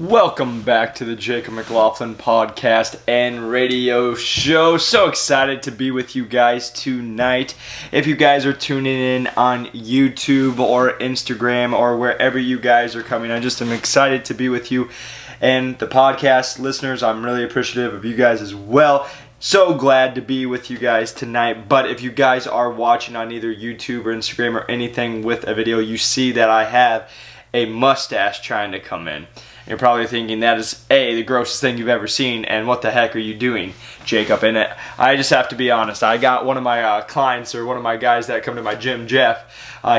Welcome back to the Jacob McLaughlin podcast and radio show. So excited to be with you guys tonight. If you guys are tuning in on YouTube or Instagram or wherever you guys are coming, I just am excited to be with you. And the podcast listeners, I'm really appreciative of you guys as well. So glad to be with you guys tonight. But if you guys are watching on either YouTube or Instagram or anything with a video, you see that I have a mustache trying to come in. You're probably thinking that is the grossest thing you've ever seen, and what the heck are you doing, Jacob? And I just have to be honest. I got one of my clients, or one of my guys that come to my gym, Jeff.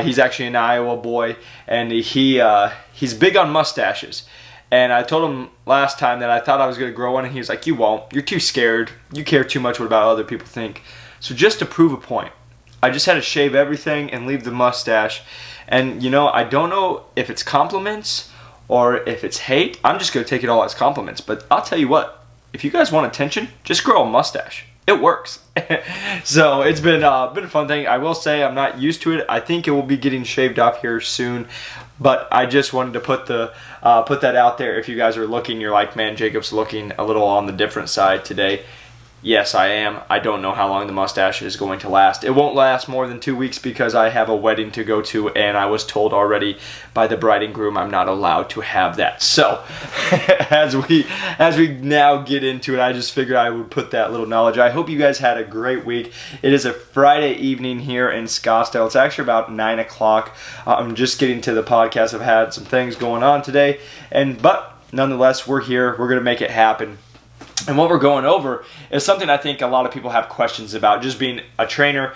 He's actually an Iowa boy, and he's big on mustaches. And I told him last time that I thought I was going to grow one, and he was like, "You won't. You're too scared. You care too much about other people think." So just to prove a point, I just had to shave everything and leave the mustache. And I don't know if it's compliments or if it's hate. I'm just going to take it all as compliments. But I'll tell you what, if you guys want attention, just grow a mustache. It works. So it's been a fun thing. I will say I'm not used to it. I think it will be getting shaved off here soon. But I just wanted to put that out there. If you guys are looking, you're like, man, Jacob's looking a little on the different side today. Yes, I am. I don't know how long the mustache is going to last. It won't last more than 2 weeks because I have a wedding to go to, and I was told already by the bride and groom I'm not allowed to have that. So, as we now get into it, I just figured I would put that little knowledge. I hope you guys had a great week. It is a Friday evening here in Scottsdale. It's actually about 9 o'clock. I'm just getting to the podcast. I've had some things going on today, but nonetheless, we're here. We're going to make it happen. And what we're going over is something I think a lot of people have questions about. Just being a trainer,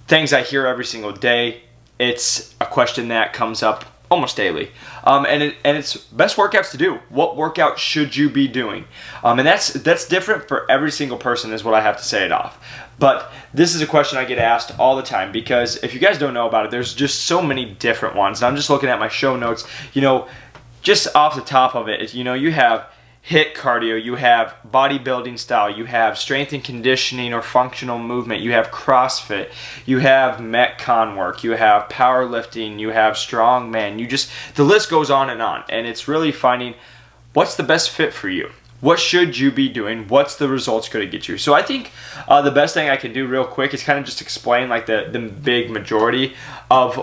things I hear every single day. It's a question that comes up almost daily. And it's best workouts to do. What workout should you be doing? And that's different for every single person is what I have to say it off. But this is a question I get asked all the time because if you guys don't know about it, there's just so many different ones. And I'm just looking at my show notes. Just off the top of it, you have HIIT cardio, you have bodybuilding style, you have strength and conditioning or functional movement, you have Crossfit, you have Metcon work, you have powerlifting, you have strongman, the list goes on, and it's really finding what's the best fit for you. What should you be doing? What's the results going to get you? So I think the best thing I can do real quick is kind of just explain like the big majority of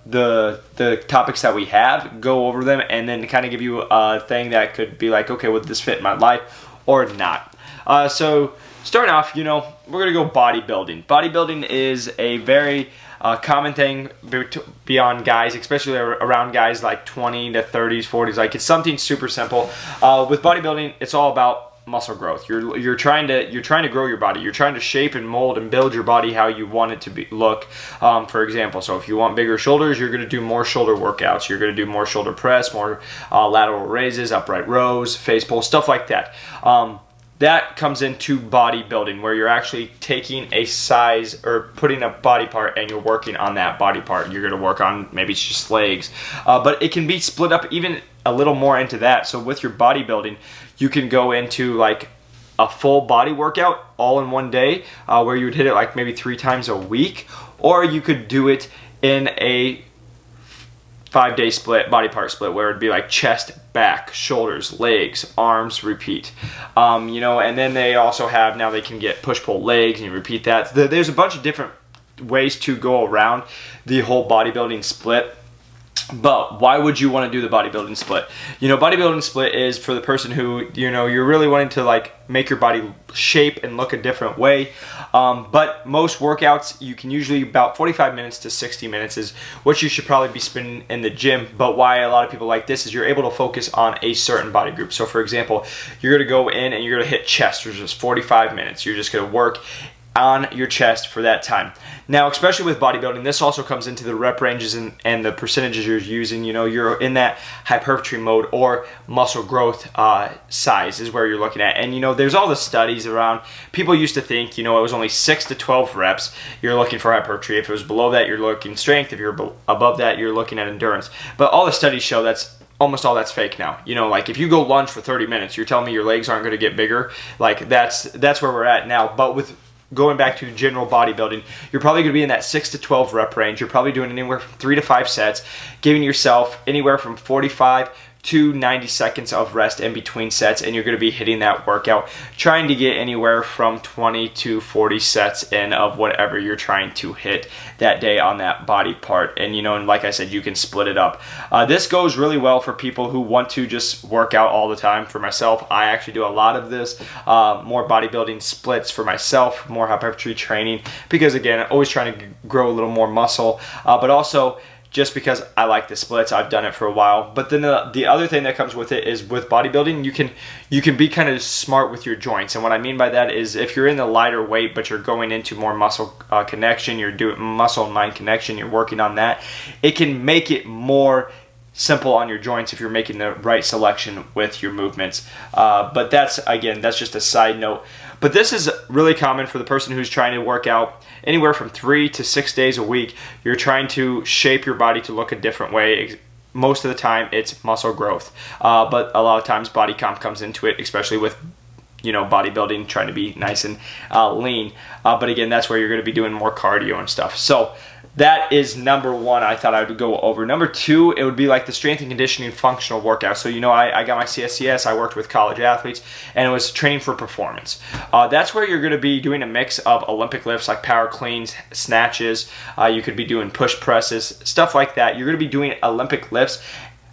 the topics that we have, go over them, and then kind of give you a thing that could be like, okay, would this fit in my life or not? So starting off, we're going to go bodybuilding. Bodybuilding is a very common thing beyond guys, especially around guys like 20 to 30s, 40s. Like it's something super simple. With bodybuilding, it's all about muscle growth. You're trying to grow your body. You're trying to shape and mold and build your body how you want it to look. For example, so if you want bigger shoulders, you're going to do more shoulder workouts. You're going to do more shoulder press, more lateral raises, upright rows, face pulls, stuff like that. That comes into bodybuilding, where you're actually taking a size or putting a body part and you're working on that body part. You're going to work on maybe it's just legs, but it can be split up even a little more into that. So with your bodybuilding, you can go into like a full body workout all in one day, where you would hit it like maybe 3 times a week, or you could do it in a 5-day split, body part split, where it'd be like chest, back, shoulders, legs, arms, repeat. And then they also have, now they can get push-pull legs, and you repeat that. There's a bunch of different ways to go around the whole bodybuilding split. But why would you want to do the bodybuilding split? Bodybuilding split is for the person who, you're really wanting to like make your body shape and look a different way. But most workouts, you can usually about 45 minutes to 60 minutes is what you should probably be spending in the gym. But why a lot of people like this is you're able to focus on a certain body group. So for example, you're going to go in and you're going to hit chest for just 45 minutes. You're just going to work on your chest for that time. Now, especially with bodybuilding, this also comes into the rep ranges and the percentages you're using. You're in that hypertrophy mode or muscle growth size is where you're looking at. And, there's all the studies around. People used to think, it was only 6 to 12 reps you're looking for hypertrophy. If it was below that, you're looking strength. If you're above that, you're looking at endurance. But all the studies show almost all that's fake now. Like if you go lunge for 30 minutes, you're telling me your legs aren't going to get bigger. Like that's where we're at now. But with going back to general bodybuilding, you're probably going to be in that 6 to 12 rep range. You're probably doing anywhere from 3 to 5 sets, giving yourself anywhere from 45 to 90 seconds of rest in between sets, and you're going to be hitting that workout, trying to get anywhere from 20 to 40 sets in of whatever you're trying to hit that day on that body part. And and like I said, you can split it up. This goes really well for people who want to just work out all the time. For myself, I actually do a lot of this, more bodybuilding splits for myself, more hypertrophy training, because again, always trying to grow a little more muscle, but also just because I like the splits. I've done it for a while. But then the other thing that comes with it is, with bodybuilding, you can be kind of smart with your joints. And what I mean by that is, if you're in the lighter weight but you're going into more muscle connection, you're doing muscle and mind connection, you're working on that, it can make it more simple on your joints if you're making the right selection with your movements. But that's just a side note. But this is really common for the person who's trying to work out anywhere from 3 to 6 days a week. You're trying to shape your body to look a different way. Most of the time it's muscle growth, but a lot of times body comp comes into it, especially with bodybuilding, trying to be nice and lean. But again, that's where you're going to be doing more cardio and stuff. So that is number one I thought I would go over. Number two, it would be like the strength and conditioning functional workout. So, I got my CSCS, I worked with college athletes, and it was training for performance. That's where you're going to be doing a mix of Olympic lifts like power cleans, snatches. You could be doing push presses, stuff like that. You're going to be doing Olympic lifts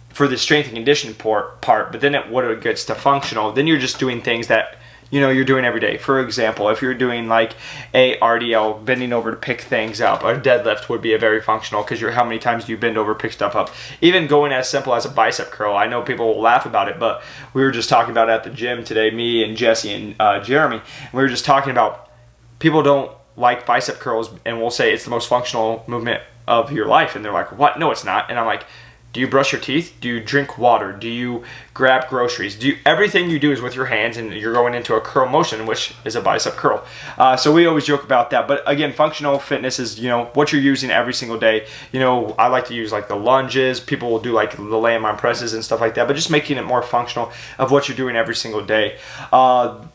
for the strength and conditioning part, but then when it gets to functional, then you're just doing things that you're doing every day. For example, if you're doing like a RDL, bending over to pick things up, a deadlift would be a very functional, because how many times do you bend over, pick stuff up? Even going as simple as a bicep curl. I know people will laugh about it, but we were just talking about it at the gym today, me and Jesse and Jeremy, and we were just talking about people don't like bicep curls, and we'll say it's the most functional movement of your life, and they're like, what? No, it's not. And I'm like, do you brush your teeth? Do you drink water? Do you grab groceries? Everything you do is with your hands, and you're going into a curl motion, which is a bicep curl. So we always joke about that. But again, functional fitness is, what you're using every single day. I like to use like the lunges. People will do like the landmine presses and stuff like that, but just making it more functional of what you're doing every single day.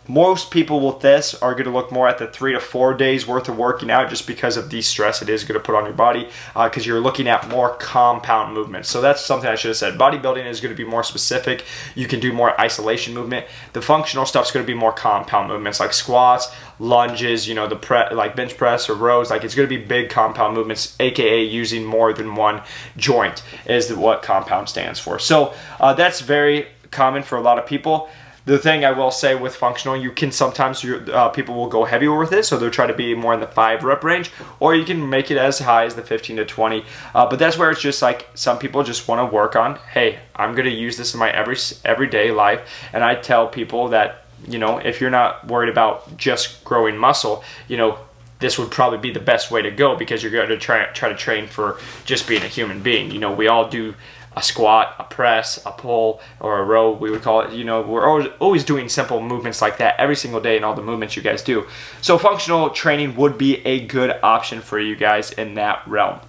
Most people with this are going to look more at the 3 to 4 days worth of working out, just because of the stress it is going to put on your body, because you're looking at more compound movements. So that's something I should have said. Bodybuilding is going to be more specific. You can do more isolation movement. The functional stuff is going to be more compound movements like squats, lunges, like bench press or rows. Like, it's going to be big compound movements, aka using more than one joint is what compound stands for. So that's very common for a lot of people. The thing I will say with functional, you can sometimes, people will go heavier with it, so they'll try to be more in the 5 rep range, or you can make it as high as the 15 to 20. But that's where it's just like, some people just want to work on, hey, I'm going to use this in my everyday life. And I tell people that, if you're not worried about just growing muscle, this would probably be the best way to go, because you're going to try to train for just being a human being. We all do a squat, a press, a pull, or a row, we would call it. We're always doing simple movements like that every single day in all the movements you guys do. So functional training would be a good option for you guys in that realm.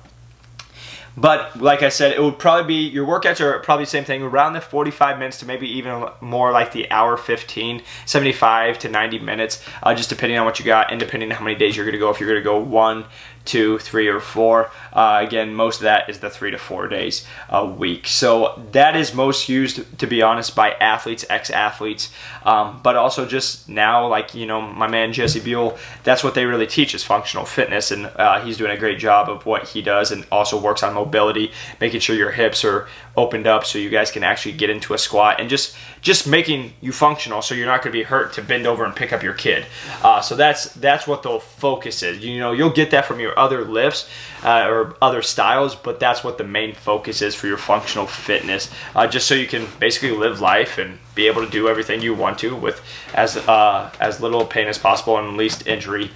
But like I said, it would probably be, your workouts are probably the same thing, around the 45 minutes to maybe even more like the hour 15, 75 to 90 minutes, just depending on what you got and depending on how many days you're going to go. If you're going to go 1, 2, 3, or 4, again, most of that is the 3 to 4 days a week. So that is most used, to be honest, by athletes, ex-athletes, but also just now, like, my man Jesse Buell, that's what they really teach, is functional fitness, and he's doing a great job of what he does, and also works on mobility, making sure your hips are opened up so you guys can actually get into a squat, and just making you functional so you're not going to be hurt to bend over and pick up your kid. So that's what the focus is. You'll get that from your other lifts or other styles, but that's what the main focus is for your functional fitness, just so you can basically live life and be able to do everything you want to with as little pain as possible and least injury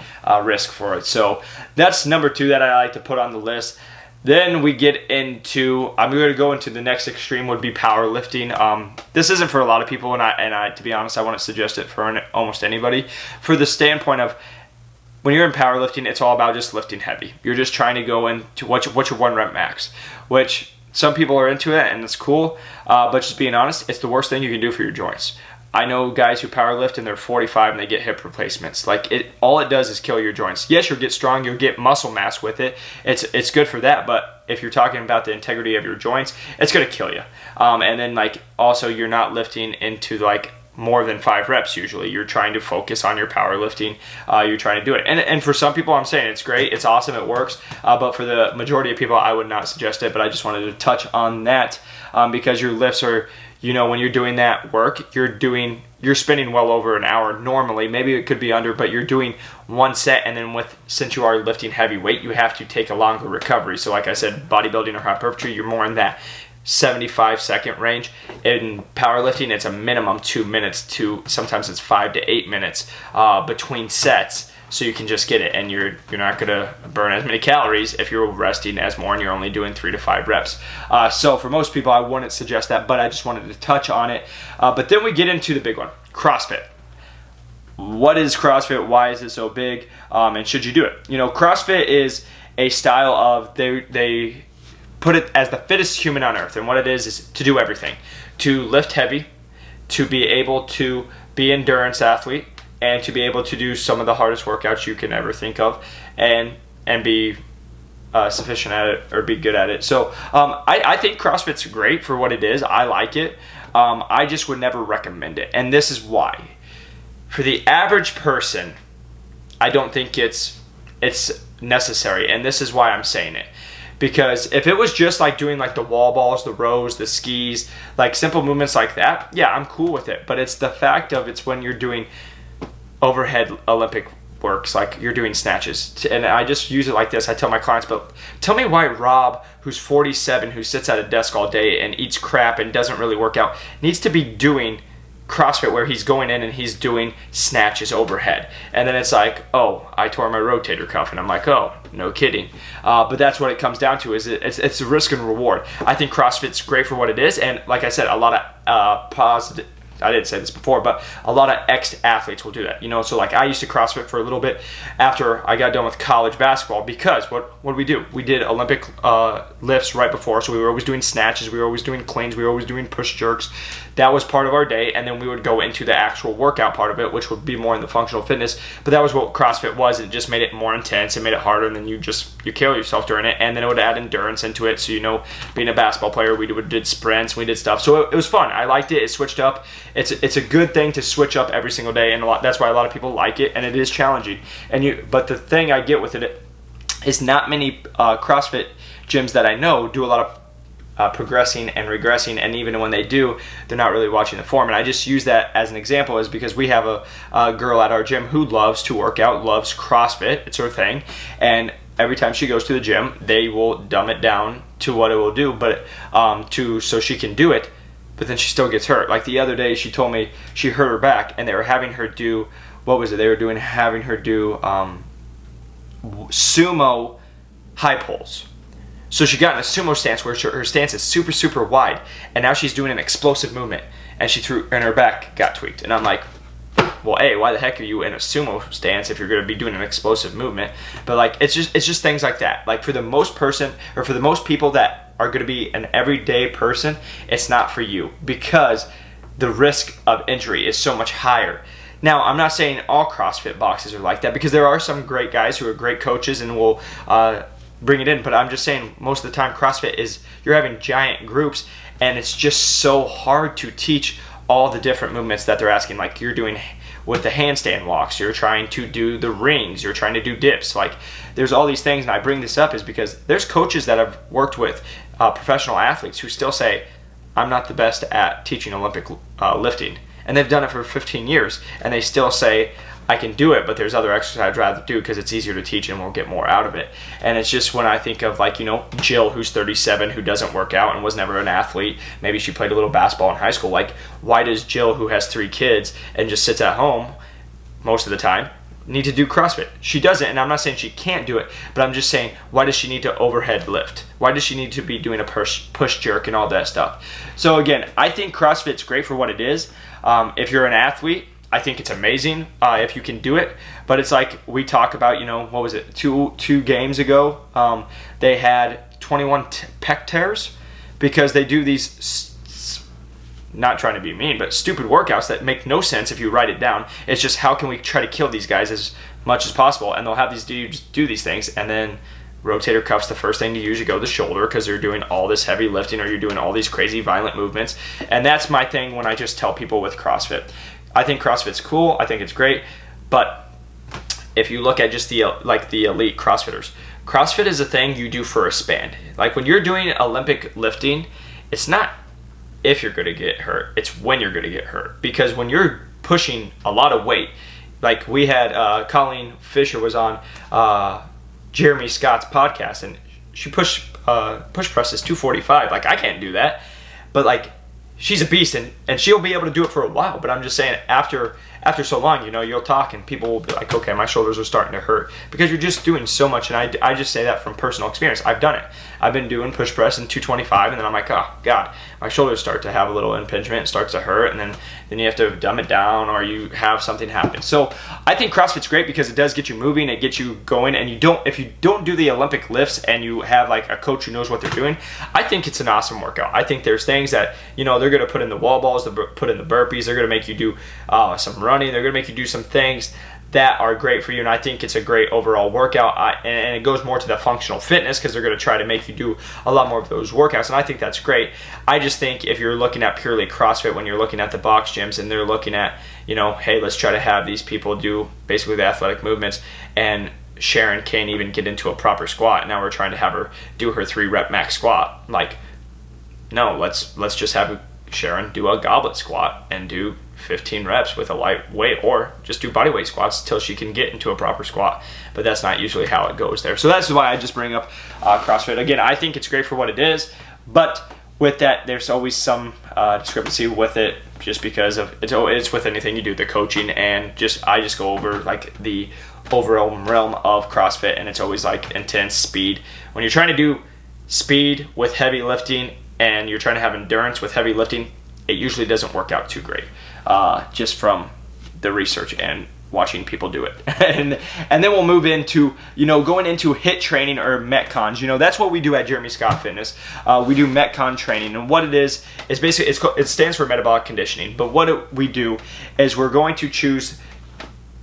risk for it. So that's number 2 that I like to put on the list. Then we get into, I'm going to go into the next extreme, would be powerlifting. This isn't for a lot of people, and I to be honest, I wouldn't suggest it for almost anybody. For the standpoint of, when you're in powerlifting, it's all about just lifting heavy. You're just trying to go into what's your 1 rep max, which some people are into it, and it's cool. But just being honest, it's the worst thing you can do for your joints. I know guys who powerlift and they're 45 and they get hip replacements. Like all it does is kill your joints. Yes, you'll get strong, you'll get muscle mass with it. It's good for that, but if you're talking about the integrity of your joints, it's gonna kill you. And then like also you're not lifting into like more than 5 reps usually. You're trying to focus on your powerlifting. You're trying to do it. And for some people, I'm saying it's great, it's awesome, it works. But for the majority of people, I would not suggest it. But I just wanted to touch on that because your lifts are, you know, when you're doing that work, you're spending well over an hour normally. Maybe it could be under, but you're doing one set, and then since you are lifting heavy weight, you have to take a longer recovery. So like I said, bodybuilding or hypertrophy, you're more in that 75-second range. In powerlifting, it's a minimum 2 minutes to sometimes it's 5 to 8 minutes between sets. So you can just get it, and you're not gonna burn as many calories if you're resting as more and you're only doing 3 to 5 reps. So for most people, I wouldn't suggest that, but I just wanted to touch on it. But then we get into the big one, CrossFit. What is CrossFit? Why is it so big? And should you do it? You know, CrossFit is a style of they put it as the fittest human on earth, and what it is to do everything, to lift heavy, to be able to be an endurance athlete, and to be able to do some of the hardest workouts you can ever think of, and be sufficient at it or be good at it. So I think CrossFit's great for what it is. I like it. I just would never recommend it, and this is why. For the average person, I don't think it's necessary, and this is why I'm saying it. Because if it was just like doing like the wall balls, the rows, the skis, like simple movements like that, yeah, I'm cool with it. But it's the fact of it's when you're doing overhead Olympic works, like you're doing snatches. And I just use it like this. I tell my clients, but tell me why Rob, who's 47, who sits at a desk all day and eats crap and doesn't really work out, needs to be doing CrossFit where he's going in and he's doing snatches overhead. And then it's like, oh, I tore my rotator cuff. And I'm like, oh, no kidding. But that's what it comes down to, is it's a risk and reward. I think CrossFit's great for what it is. And like I said, a lot of positive, I didn't say this before, but a lot of ex-athletes will do that. You know, so like I used to CrossFit for a little bit after I got done with college basketball, because what did we do? We did Olympic lifts right before, so we were always doing snatches, we were always doing cleans, we were always doing push jerks. That was part of our day, and then we would go into the actual workout part of it, which would be more in the functional fitness. But that was what CrossFit was. It just made it more intense, it made it harder, and then you kill yourself during it. And then it would add endurance into it. So, you know, being a basketball player, we did sprints, we did stuff. So it was fun. I liked it. It switched up. It's a good thing to switch up every single day, and that's why a lot of people like it, and it is challenging. But the thing I get with it is not many CrossFit gyms that I know do a lot of progressing and regressing, and even when they do, they're not really watching the form. And I just use that as an example, is because we have a girl at our gym who loves to work out, loves CrossFit, it's her thing, and every time she goes to the gym, they will dumb it down to what it will do, but so she can do it, but then she still gets hurt. Like the other day, she told me she hurt her back, and they were having her do, having her do sumo high pulls. So she got in a sumo stance where her stance is super, super wide, and now she's doing an explosive movement, and her back got tweaked. And I'm like, well, A, why the heck are you in a sumo stance if you're going to be doing an explosive movement? But like, it's just things like that. Like for the most people that are going to be an everyday person, it's not for you, because the risk of injury is so much higher. Now, I'm not saying all CrossFit boxes are like that, because there are some great guys who are great coaches and will bring it in, but I'm just saying most of the time CrossFit is, you're having giant groups, and it's just so hard to teach all the different movements that they're asking. Like you're doing with the handstand walks, you're trying to do the rings, you're trying to do dips. Like there's all these things, and I bring this up is because there's coaches that have worked with professional athletes who still say, I'm not the best at teaching Olympic lifting, and they've done it for 15 years, and they still say, I can do it, but there's other exercises I'd rather do because it's easier to teach and we'll get more out of it. And it's just when I think of, like, you know, Jill, who's 37, who doesn't work out and was never an athlete. Maybe she played a little basketball in high school. Like, why does Jill, who has 3 kids and just sits at home most of the time, need to do CrossFit? She doesn't, and I'm not saying she can't do it, but I'm just saying, why does she need to overhead lift? Why does she need to be doing a push jerk and all that stuff? So again, I think CrossFit's great for what it is. If you're an athlete, I think it's amazing if you can do it. But it's like we talk about, you know, what was it, two games ago, they had 21 pec tears because they do these not trying to be mean, but stupid workouts that make no sense if you write it down. It's just how can we try to kill these guys as much as possible, and they'll have these dudes do these things, and then rotator cuffs, the first thing to usually go the shoulder because they're doing all this heavy lifting or you're doing all these crazy violent movements. And that's my thing when I just tell people with CrossFit. I think CrossFit's cool. I think it's great. But if you look at just the elite CrossFitters, CrossFit is a thing you do for a span. Like when you're doing Olympic lifting, it's not if you're going to get hurt, it's when you're going to get hurt. Because when you're pushing a lot of weight, like we had Colleen Fisher was on Jeremy Scott's podcast, and she push presses 245. Like I can't do that, but like she's a beast, and she'll be able to do it for a while. But I'm just saying, after so long, you know, you'll talk and people will be like, okay, my shoulders are starting to hurt because you're just doing so much. And I just say that from personal experience. I've done it. I've been doing push press in 225, and then I'm like, oh God, my shoulders start to have a little impingement, it starts to hurt, and then you have to dumb it down or you have something happen. So I think CrossFit's great because it does get you moving, it gets you going, and if you don't do the Olympic lifts and you have like a coach who knows what they're doing, I think it's an awesome workout. I think there's things that, you know, they're going to put in the wall balls, they're put in the burpees, they're going to make you do some running, they're going to make you do some things that are great for you, and I think it's a great overall workout, and it goes more to the functional fitness because they're going to try to make you do a lot more of those workouts, and I think that's great. I just think if you're looking at purely CrossFit, when you're looking at the box gyms and they're looking at, you know, hey, let's try to have these people do basically the athletic movements, and Sharon can't even get into a proper squat, now we're trying to have her do her 3-rep max squat. Like, no, let's just have Sharon do a goblet squat and do 15 reps with a light weight, or just do body weight squats till she can get into a proper squat. But that's not usually how it goes there. So that's why I just bring up CrossFit. Again, I think it's great for what it is, but with that, there's always some discrepancy with it, just because of it's with anything you do, the coaching, and I just go over like the overall realm of CrossFit, and it's always like intense speed. When you're trying to do speed with heavy lifting and you're trying to have endurance with heavy lifting, it usually doesn't work out too great, just from the research and watching people do it. and then we'll move into, you know, going into HIIT training or Metcons. You know, that's what we do at Jeremy Scott Fitness. We do Metcon training, and what it is basically, it stands for Metabolic Conditioning, but what we do is we're going to choose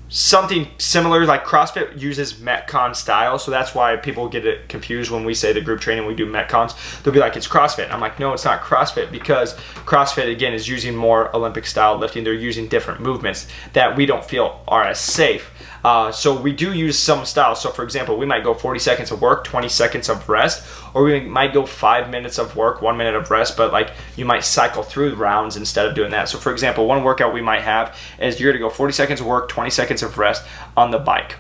something similar. Like CrossFit uses Metcon style, so that's why people get it confused when we say the group training we do Metcons. They'll be like, it's CrossFit. I'm like, no, it's not CrossFit, because CrossFit again is using more Olympic style lifting. They're using different movements that we don't feel are as safe. So we do use some styles. So for example, we might go 40 seconds of work, 20 seconds of rest, or we might go 5 minutes of work, 1 minute of rest, but like you might cycle through rounds instead of doing that. So for example, one workout we might have is you're gonna go 40 seconds of work, 20 seconds of rest on the bike.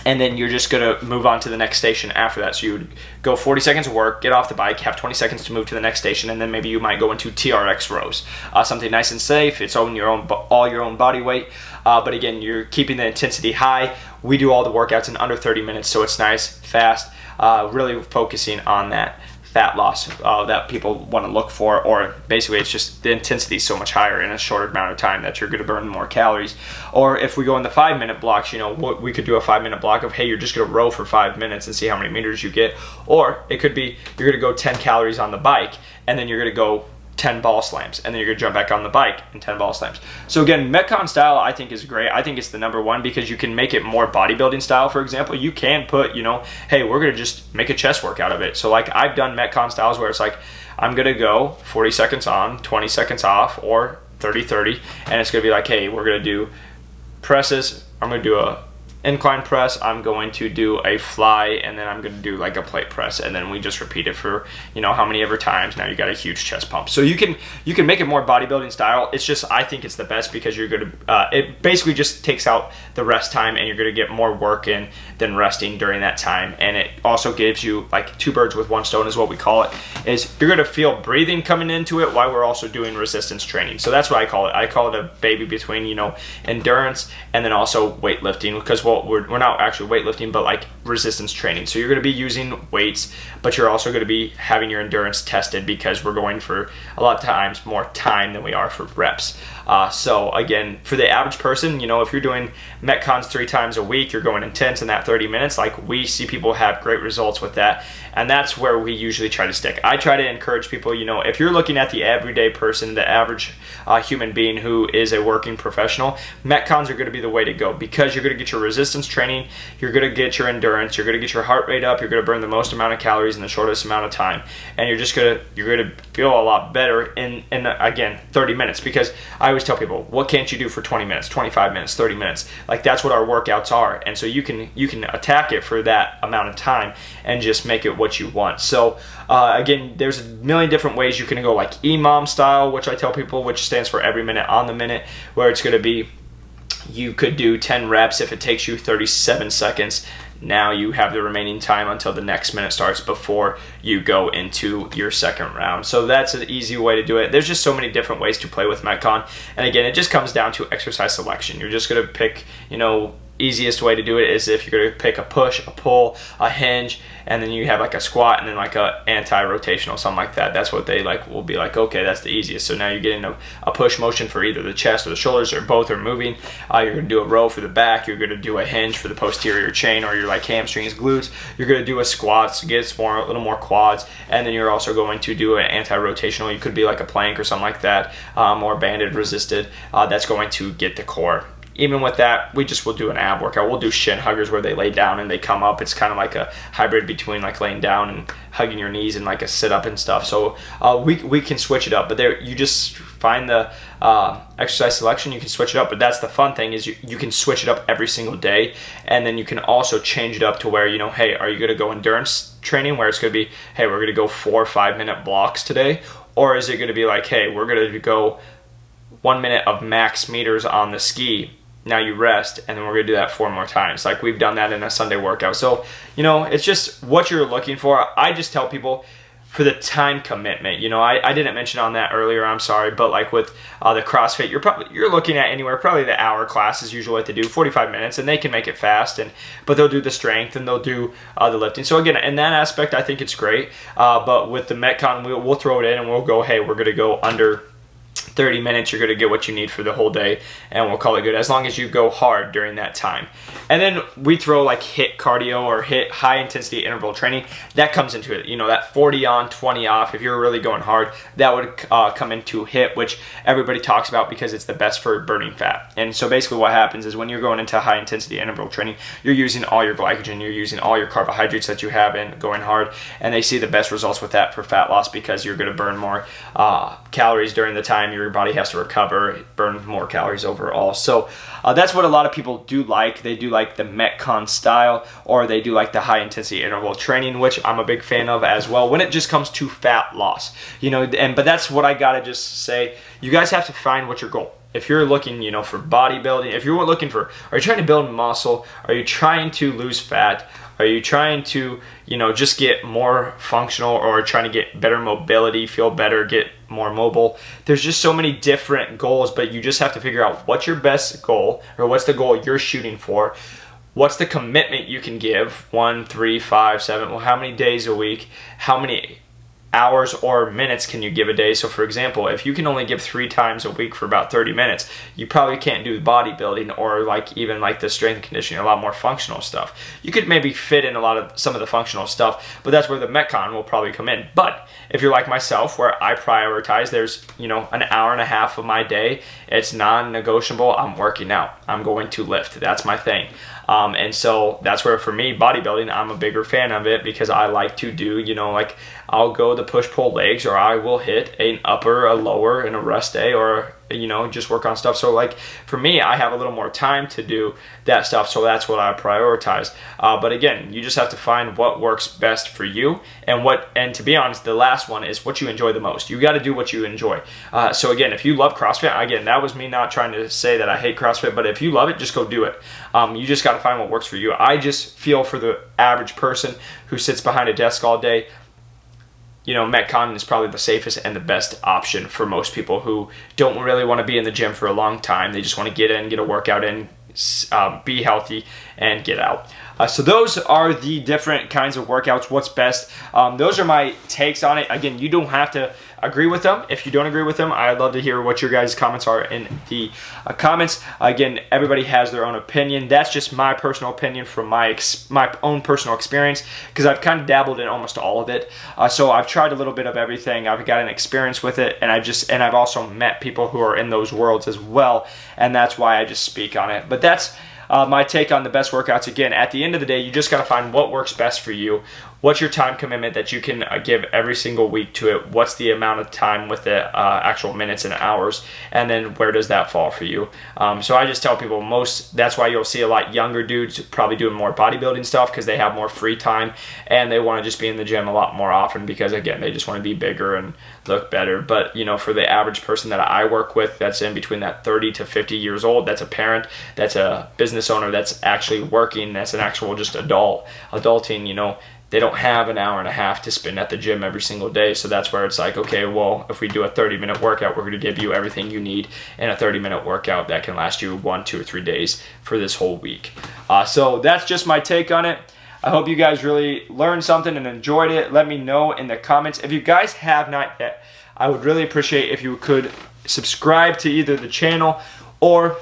And then you're just going to move on to the next station after that. So you would go 40 seconds of work, get off the bike, have 20 seconds to move to the next station, and then maybe you might go into TRX rows. Something nice and safe. It's all your own body weight. But again, you're keeping the intensity high. We do all the workouts in under 30 minutes, so it's nice, fast, really focusing on that fat loss that people want to look for, or basically it's just the intensity is so much higher in a shorter amount of time that you're going to burn more calories. Or if we go in the 5 minute blocks, you know, we could do a 5 minute block of, hey, you're just going to row for 5 minutes and see how many meters you get. Or it could be you're going to go 10 calories on the bike, and then you're going to go 10 ball slams, and then you're going to jump back on the bike and 10 ball slams. So again, Metcon style I think is great. I think it's the number one because you can make it more bodybuilding style. For example, you can put, you know, hey, we're going to just make a chest work out of it. So like I've done Metcon styles where it's like I'm going to go 40 seconds on, 20 seconds off, or 30-30, and it's going to be like, hey, we're going to do presses. I'm going to do a incline press, I'm going to do a fly, and then I'm going to do like a plate press, and then we just repeat it for, you know, how many ever times. Now you got a huge chest pump. So you can make it more bodybuilding style. It's just, I think it's the best because you're going to it basically just takes out the rest time, and you're going to get more work in than resting during that time. And it also gives you like 2 birds with 1 stone is what we call it, is you're going to feel breathing coming into it while we're also doing resistance training. So that's what I call it. I call it a baby between, you know, endurance and then also weightlifting, because well, we're not actually weightlifting, but like resistance training. So you're going to be using weights, but you're also going to be having your endurance tested, because we're going for a lot of times more time than we are for reps. So again, for the average person, if you're doing Metcons 3 times a week, you're going intense in that 30 minutes, like we see people have great results with that. And that's where we usually try to stick. I try to encourage people, if you're looking at the everyday person, the average human being who is a working professional, Metcons are going to be the way to go, because you're going to get your resistance training, you're going to get your endurance, you're going to get your heart rate up, you're going to burn the most amount of calories in the shortest amount of time, and you're going to feel a lot better in again 30 minutes. Because I always tell people, what can't you do for 20 minutes, 25 minutes, 30 minutes? Like, that's what our workouts are. And so you can attack it for that amount of time and just make it what you want. So again, there's a million different ways you can go, like EMOM style, which I tell people, which stands for every minute on the minute, where it's going to be, you could do 10 reps if it takes you 37 seconds. Now you have the remaining time until the next minute starts before you go into your second round. So that's an easy way to do it. There's just so many different ways to play with Metcon. And again, it just comes down to exercise selection. You're just going to pick, easiest way to do it is if you're going to pick a push, a pull, a hinge, and then you have like a squat and then like a anti-rotational, something like that. That's what they will be like, okay, that's the easiest. So now you're getting a push motion for either the chest or the shoulders, or both are moving. You're going to do a row for the back, you're going to do a hinge for the posterior chain, or your like hamstrings, glutes. You're going to do a squat to get a little more quads, and then you're also going to do an anti-rotational. You could be like a plank or something like that, or banded resisted. That's going to get the core. Even with that, we'll do an ab workout. We'll do shin huggers where they lay down and they come up. It's kind of like a hybrid between like laying down and hugging your knees and like a sit up and stuff. So we can switch it up, but you just find the exercise selection. You can switch it up, but that's the fun thing, is you can switch it up every single day, and then you can also change it up to where, hey, are you going to go endurance training where it's going to be, hey, we're going to go 4 or 5 minute blocks today, or is it going to be like, hey, we're going to go 1 minute of max meters on the ski. Now you rest, and then we're going to do that 4 more times. Like, we've done that in a Sunday workout. So, it's just what you're looking for. I just tell people for the time commitment. I didn't mention on that earlier, I'm sorry, but like with the CrossFit, you're looking at anywhere, probably the hour class is usually what they do, 45 minutes, and they can make it fast, but they'll do the strength and they'll do the lifting. So again, in that aspect, I think it's great. But with the Metcon, we'll throw it in and we'll go, hey, we're going to go under 30 minutes, you're going to get what you need for the whole day, and we'll call it good, as long as you go hard during that time. And then we throw like HIIT cardio or HIIT high intensity interval training. That comes into it, that 40 on, 20 off. If you're really going hard, that would come into HIIT, which everybody talks about because it's the best for burning fat. And so basically what happens is when you're going into high intensity interval training, you're using all your glycogen, you're using all your carbohydrates that you have in going hard, and they see the best results with that for fat loss, because you're going to burn more calories during the time your body has to recover, burn more calories overall. So that's what a lot of people do like. They do like the Metcon style, or they do like the high intensity interval training, which I'm a big fan of as well when it just comes to fat loss. But that's what I gotta just say. You guys have to find what your goal. If you're looking, for bodybuilding, if you're looking for, are you trying to build muscle? Are you trying to lose fat? Are you trying to, just get more functional, or trying to get better mobility, feel better, get more mobile? There's just so many different goals, but you just have to figure out what's your best goal, or what's the goal you're shooting for. What's the commitment you can give? 1, 3, 5, 7, well, how many days a week? How many hours or minutes can you give a day? So for example, if you can only give 3 times a week for about 30 minutes, you probably can't do bodybuilding, or like even like the strength and conditioning, a lot more functional stuff. You could maybe fit in some of the functional stuff, but that's where the Metcon will probably come in. But if you're like myself, where I prioritize, there's an hour and a half of my day, it's non-negotiable, I'm working out, I'm going to lift, that's my thing. And so that's where, for me, bodybuilding, I'm a bigger fan of it, because I like to do, like I'll go the push-pull legs, or I will hit an upper, a lower, and a rest day, or just work on stuff. So like for me, I have a little more time to do that stuff, so that's what I prioritize. But again, you just have to find what works best for you, and to be honest, the last one is what you enjoy the most. You got to do what you enjoy. So again, if you love CrossFit, again, that was me not trying to say that I hate CrossFit, but if you love it, just go do it. You just got to find what works for you. I just feel for the average person who sits behind a desk all day, Metcon is probably the safest and the best option for most people who don't really want to be in the gym for a long time. They just want to get a workout in, be healthy and get out. So those are the different kinds of workouts. What's best? Those are my takes on it. Again, you don't have to agree with them. If you don't agree with them, I'd love to hear what your guys' comments are in the comments. Again, everybody has their own opinion. That's just my personal opinion from my own personal experience, because I've kind of dabbled in almost all of it. So I've tried a little bit of everything. I've got an experience with it, and I've also met people who are in those worlds as well, and that's why I just speak on it. But that's my take on the best workouts. Again, at the end of the day, you just got to find what works best for you. What's your time commitment that you can give every single week to it? What's the amount of time with the actual minutes and hours? And then where does that fall for you? So I just tell people that's why you'll see a lot younger dudes probably doing more bodybuilding stuff, because they have more free time and they want to just be in the gym a lot more often, because again, they just want to be bigger and look better. But for the average person that I work with, that's in between that 30 to 50 years old, that's a parent, that's a business owner, that's actually working, that's an actual just adulting, they don't have an hour and a half to spend at the gym every single day. So that's where it's like, okay, well, if we do a 30-minute workout, we're going to give you everything you need in a 30-minute workout that can last you 1, 2, or 3 days for this whole week. So that's just my take on it. I hope you guys really learned something and enjoyed it. Let me know in the comments. If you guys have not yet, I would really appreciate if you could subscribe to either the channel, or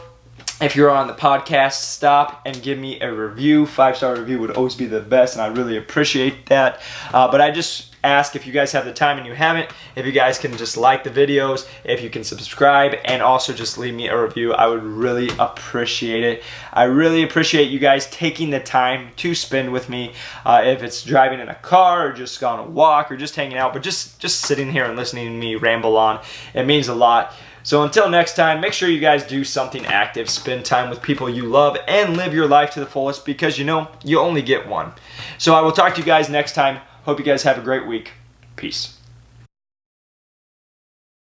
if you're on the podcast, stop and give me a review. 5-star review would always be the best, and I really appreciate that. But I just ask, if you guys have the time and you haven't, if you guys can just like the videos, if you can subscribe, and also just leave me a review. I would really appreciate it. I really appreciate you guys taking the time to spend with me, if it's driving in a car or just on a walk or just hanging out, but just sitting here and listening to me ramble on. It means a lot. So until next time, make sure you guys do something active, spend time with people you love, and live your life to the fullest, because you only get one. So I will talk to you guys next time. Hope you guys have a great week. Peace.